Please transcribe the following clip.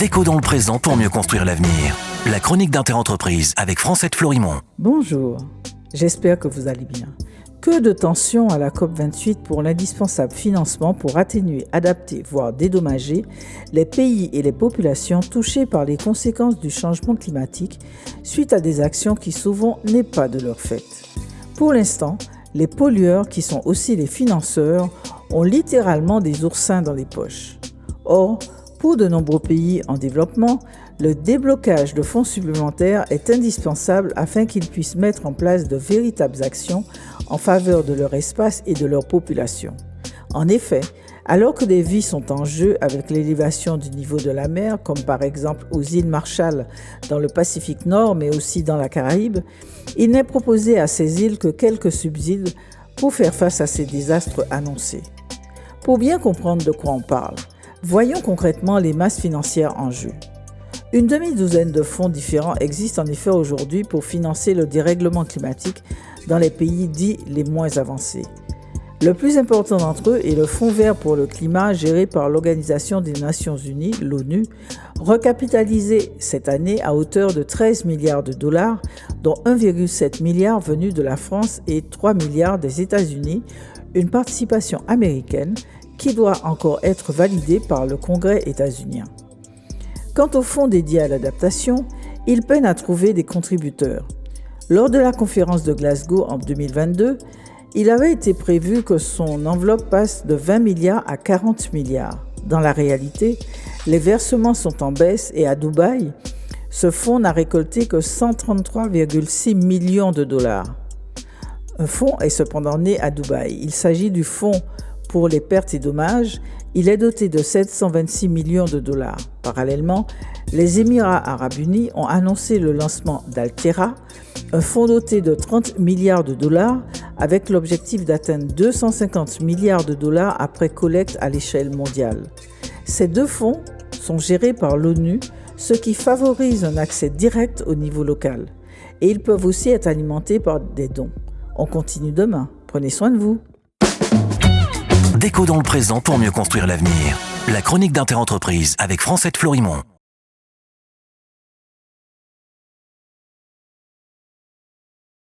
Déco dans le présent pour mieux construire l'avenir. La chronique d'Interentreprise avec Francette Florimond. Bonjour, j'espère que vous allez bien. Que de tensions à la COP28 pour l'indispensable financement pour atténuer, adapter, voire dédommager les pays et les populations touchés par les conséquences du changement climatique suite à des actions qui souvent n'est pas de leur fait. Pour l'instant, les pollueurs, qui sont aussi les financeurs, ont littéralement des oursins dans les poches. Or, pour de nombreux pays en développement, le déblocage de fonds supplémentaires est indispensable afin qu'ils puissent mettre en place de véritables actions en faveur de leur espace et de leur population. En effet, alors que des vies sont en jeu avec l'élévation du niveau de la mer, comme par exemple aux îles Marshall dans le Pacifique Nord, mais aussi dans la Caraïbe, il n'est proposé à ces îles que quelques subsides pour faire face à ces désastres annoncés. Pour bien comprendre de quoi on parle, voyons concrètement les masses financières en jeu. Une demi-douzaine de fonds différents existent en effet aujourd'hui pour financer le dérèglement climatique dans les pays dits les moins avancés. Le plus important d'entre eux est le Fonds vert pour le climat géré par l'Organisation des Nations Unies, l'ONU, recapitalisé cette année à hauteur de 13 milliards de dollars, dont 1,7 milliard venus de la France et 3 milliards des États-Unis, une participation américaine qui doit encore être validée par le Congrès états-unien. Quant au fonds dédié à l'adaptation, il peine à trouver des contributeurs. Lors de la conférence de Glasgow en 2022, il avait été prévu que son enveloppe passe de 20 milliards à 40 milliards. Dans la réalité, les versements sont en baisse et à Dubaï, ce fonds n'a récolté que 133,6 millions de dollars. Un fonds est cependant né à Dubaï. Il s'agit du fonds pour les pertes et dommages. Il est doté de 726 millions de dollars. Parallèlement, les Émirats arabes unis ont annoncé le lancement d'Altera, un fonds doté de 30 milliards de dollars avec l'objectif d'atteindre 250 milliards de dollars après collecte à l'échelle mondiale. Ces deux fonds sont gérés par l'ONU, ce qui favorise un accès direct au niveau local. Et ils peuvent aussi être alimentés par des dons. On continue demain. Prenez soin de vous. Déco dans le présent pour mieux construire l'avenir. La chronique d'Interentreprise avec Francette Florimond.